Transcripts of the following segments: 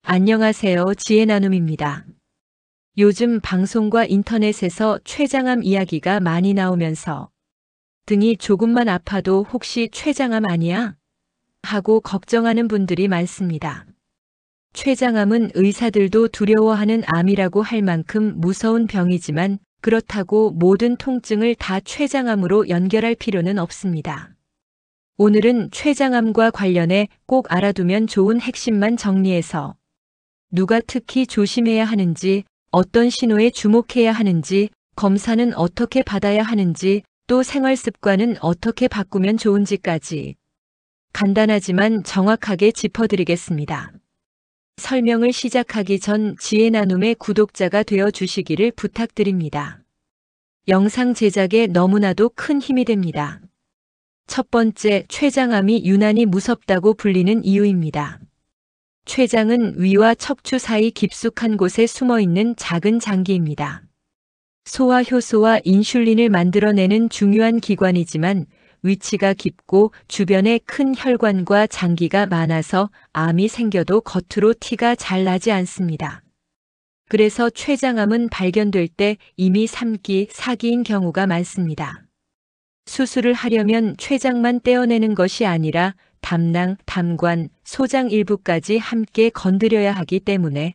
안녕하세요. 지혜 나눔입니다. 요즘 방송과 인터넷에서 췌장암 이야기가 많이 나오면서 등이 조금만 아파도 혹시 췌장암 아니야? 하고 걱정하는 분들이 많습니다. 췌장암은 의사들도 두려워하는 암이라고 할 만큼 무서운 병이지만 그렇다고 모든 통증을 다 췌장암으로 연결할 필요는 없습니다. 오늘은 췌장암과 관련해 꼭 알아두면 좋은 핵심만 정리해서 누가 특히 조심해야 하는지, 어떤 신호에 주목해야 하는지, 검사는 어떻게 받아야 하는지, 또 생활 습관은 어떻게 바꾸면 좋은지까지 간단하지만 정확하게 짚어드리겠습니다. 설명을 시작하기 전 지혜 나눔의 구독자가 되어 주시기를 부탁드립니다. 영상 제작에 너무나도 큰 힘이 됩니다. 첫 번째, 췌장암이 유난히 무섭다고 불리는 이유입니다. 췌장은 위와 척추 사이 깊숙한 곳에 숨어있는 작은 장기입니다. 소화 효소와 인슐린을 만들어내는 중요한 기관이지만 위치가 깊고 주변에 큰 혈관과 장기가 많아서 암이 생겨도 겉으로 티가 잘 나지 않습니다. 그래서 췌장암은 발견될 때 이미 3기, 4기인 경우가 많습니다. 수술을 하려면 췌장만 떼어내는 것이 아니라 담낭, 담관, 소장 일부까지 함께 건드려야 하기 때문에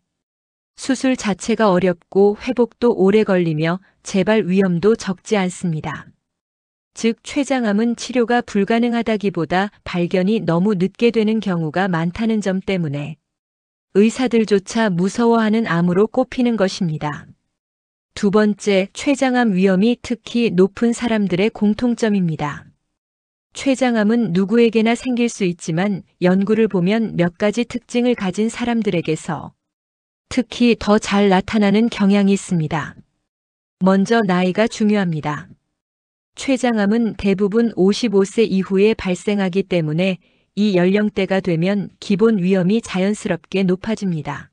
수술 자체가 어렵고 회복도 오래 걸리며 재발 위험도 적지 않습니다. 즉, 췌장암은 치료가 불가능하다기보다 발견이 너무 늦게 되는 경우가 많다는 점 때문에 의사들조차 무서워하는 암으로 꼽히는 것입니다. 두 번째, 췌장암 위험이 특히 높은 사람들의 공통점입니다. 췌장암은 누구에게나 생길 수 있지만 연구를 보면 몇 가지 특징을 가진 사람들에게서 특히 더 잘 나타나는 경향이 있습니다. 먼저 나이가 중요합니다. 췌장암은 대부분 55세 이후에 발생하기 때문에 이 연령대가 되면 기본 위험이 자연스럽게 높아집니다.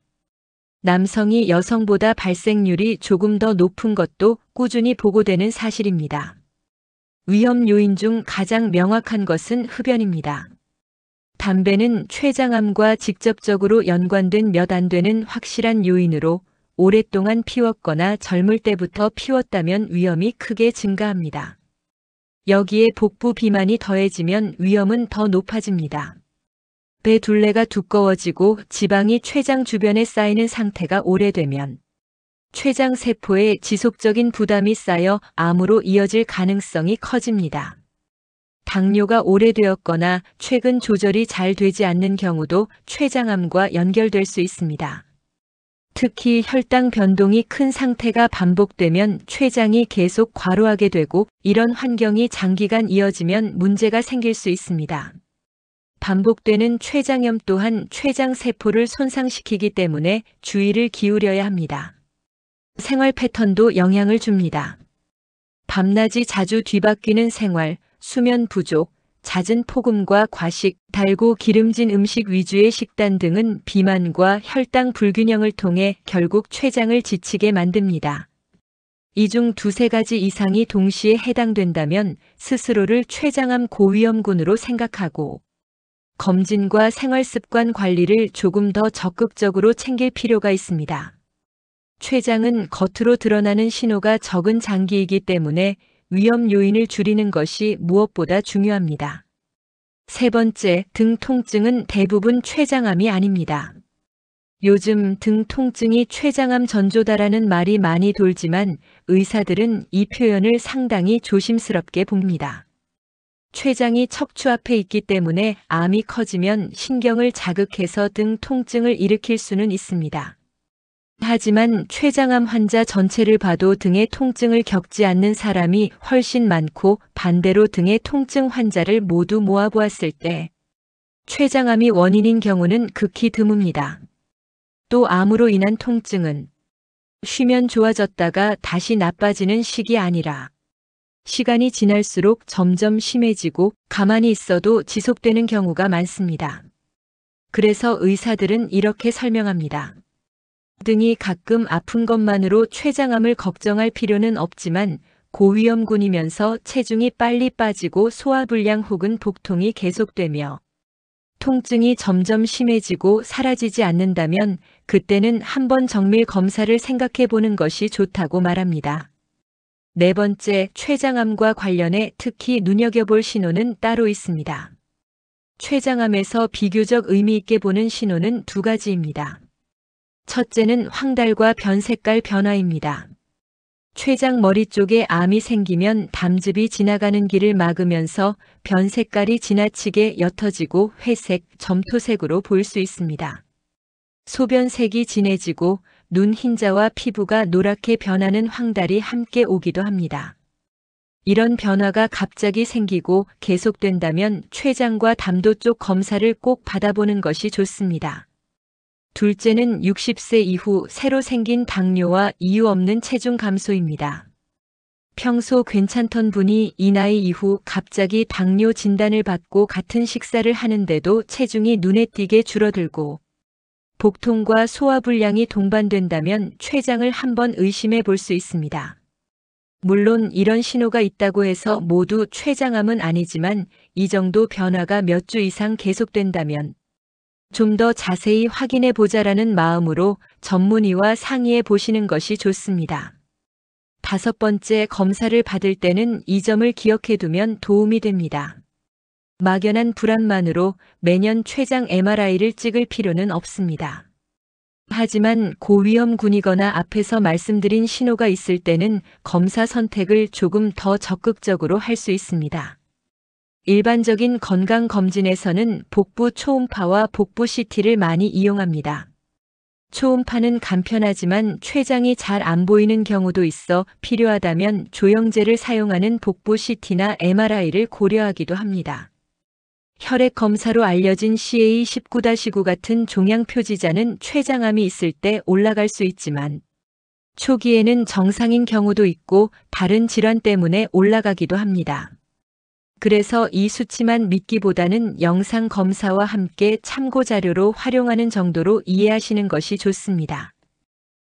남성이 여성보다 발생률이 조금 더 높은 것도 꾸준히 보고되는 사실입니다. 위험 요인 중 가장 명확한 것은 흡연입니다. 담배는 췌장암과 직접적으로 연관된 몇 안 되는 확실한 요인으로 오랫동안 피웠거나 젊을 때부터 피웠다면 위험이 크게 증가합니다. 여기에 복부 비만이 더해지면 위험은 더 높아집니다. 배 둘레가 두꺼워지고 지방이 췌장 주변에 쌓이는 상태가 오래되면 췌장 세포에 지속적인 부담이 쌓여 암으로 이어질 가능성이 커집니다. 당뇨가 오래되었거나 최근 조절이 잘 되지 않는 경우도 췌장암과 연결될 수 있습니다. 특히 혈당 변동이 큰 상태가 반복되면 췌장이 계속 과로하게 되고 이런 환경이 장기간 이어지면 문제가 생길 수 있습니다. 반복되는 췌장염 또한 췌장 세포를 손상시키기 때문에 주의를 기울여야 합니다. 생활 패턴도 영향을 줍니다. 밤낮이 자주 뒤바뀌는 생활, 수면 부족, 잦은 폭음과 과식, 달고 기름진 음식 위주의 식단 등은 비만과 혈당 불균형을 통해 결국 췌장을 지치게 만듭니다. 이 중 두세 가지 이상이 동시에 해당된다면 스스로를 췌장암 고위험군으로 생각하고 검진과 생활 습관 관리를 조금 더 적극적으로 챙길 필요가 있습니다. 췌장은 겉으로 드러나는 신호가 적은 장기이기 때문에 위험 요인을 줄이는 것이 무엇보다 중요합니다. 세 번째, 등 통증은 대부분 췌장암이 아닙니다. 요즘 등 통증이 췌장암 전조다라는 말이 많이 돌지만 의사들은 이 표현을 상당히 조심스럽게 봅니다. 췌장이 척추 앞에 있기 때문에 암이 커지면 신경을 자극해서 등 통증을 일으킬 수는 있습니다. 하지만 췌장암 환자 전체를 봐도 등의 통증을 겪지 않는 사람이 훨씬 많고 반대로 등의 통증 환자를 모두 모아보았을 때 췌장암이 원인인 경우는 극히 드뭅니다. 또 암으로 인한 통증은 쉬면 좋아졌다가 다시 나빠지는 식이 아니라 시간이 지날수록 점점 심해지고 가만히 있어도 지속되는 경우가 많습니다. 그래서 의사들은 이렇게 설명합니다. 등이 가끔 아픈 것만으로 췌장암을 걱정할 필요는 없지만 고위험군이면서 체중이 빨리 빠지고 소화불량 혹은 복통이 계속되며 통증이 점점 심해지고 사라지지 않는다면 그때는 한번 정밀 검사를 생각해 보는 것이 좋다고 말합니다. 네 번째, 췌장암과 관련해 특히 눈여겨볼 신호는 따로 있습니다. 췌장암에서 비교적 의미 있게 보는 신호는 두 가지입니다. 첫째는 황달과 변 색깔 변화입니다. 췌장 머리 쪽에 암이 생기면 담즙이 지나가는 길을 막으면서 변 색깔이 지나치게 옅어지고 회색, 점토색으로 보일 수 있습니다. 소변색이 진해지고 눈 흰자와 피부가 노랗게 변하는 황달이 함께 오기도 합니다. 이런 변화가 갑자기 생기고 계속된다면 췌장과 담도 쪽 검사를 꼭 받아보는 것이 좋습니다. 둘째는 60세 이후 새로 생긴 당뇨와 이유 없는 체중 감소입니다. 평소 괜찮던 분이 이 나이 이후 갑자기 당뇨 진단을 받고 같은 식사를 하는데도 체중이 눈에 띄게 줄어들고 복통과 소화불량이 동반된다면 췌장을 한번 의심해 볼 수 있습니다. 물론 이런 신호가 있다고 해서 모두 췌장암은 아니지만 이 정도 변화가 몇 주 이상 계속된다면 좀 더 자세히 확인해 보자라는 마음으로 전문의와 상의해 보시는 것이 좋습니다. 다섯 번째, 검사를 받을 때는 이 점을 기억해 두면 도움이 됩니다. 막연한 불안만으로 매년 췌장 MRI를 찍을 필요는 없습니다. 하지만 고위험군이거나 앞에서 말씀드린 신호가 있을 때는 검사 선택을 조금 더 적극적으로 할 수 있습니다. 일반적인 건강검진에서는 복부 초음파와 복부 CT를 많이 이용합니다. 초음파는 간편하지만 췌장이 잘 안 보이는 경우도 있어 필요하다면 조영제를 사용하는 복부 CT나 MRI를 고려하기도 합니다. 혈액 검사로 알려진 CA19-9 같은 종양 표지자는 췌장암이 있을 때 올라갈 수 있지만 초기에는 정상인 경우도 있고 다른 질환 때문에 올라가기도 합니다. 그래서 이 수치만 믿기보다는 영상 검사와 함께 참고 자료로 활용하는 정도로 이해하시는 것이 좋습니다.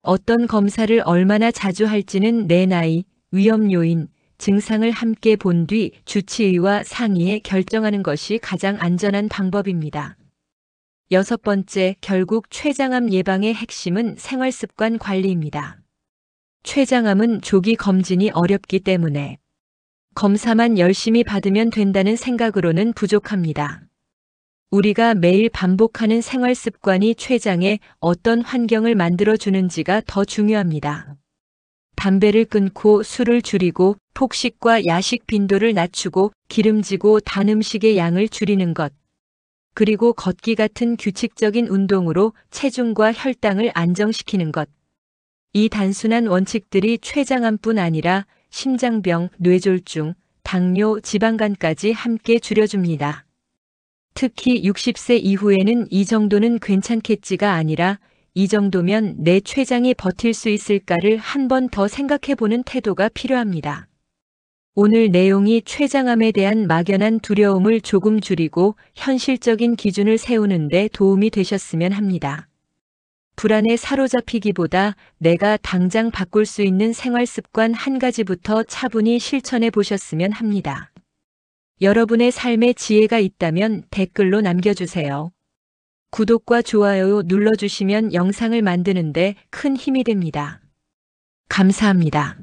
어떤 검사를 얼마나 자주 할지는 내 나이, 위험 요인, 증상을 함께 본 뒤 주치의와 상의해 결정하는 것이 가장 안전한 방법입니다. 여섯 번째, 결국 췌장암 예방의 핵심은 생활습관 관리입니다. 췌장암은 조기 검진이 어렵기 때문에 검사만 열심히 받으면 된다는 생각으로는 부족합니다. 우리가 매일 반복하는 생활 습관이 췌장에 어떤 환경을 만들어 주는지가 더 중요합니다. 담배를 끊고 술을 줄이고 폭식과 야식 빈도를 낮추고 기름지고 단 음식의 양을 줄이는 것, 그리고 걷기 같은 규칙적인 운동으로 체중과 혈당을 안정시키는 것. 이 단순한 원칙들이 췌장암뿐 아니라 심장병, 뇌졸중, 당뇨, 지방간까지 함께 줄여줍니다. 특히 60세 이후에는 이 정도는 괜찮겠지가 아니라 이 정도면 내 췌장이 버틸 수 있을까를 한 번 더 생각해보는 태도가 필요합니다. 오늘 내용이 췌장암에 대한 막연한 두려움을 조금 줄이고 현실적인 기준을 세우는 데 도움이 되셨으면 합니다. 불안에 사로잡히기보다 내가 당장 바꿀 수 있는 생활 습관 한 가지부터 차분히 실천해 보셨으면 합니다. 여러분의 삶에 지혜가 있다면 댓글로 남겨주세요. 구독과 좋아요 눌러주시면 영상을 만드는데 큰 힘이 됩니다. 감사합니다.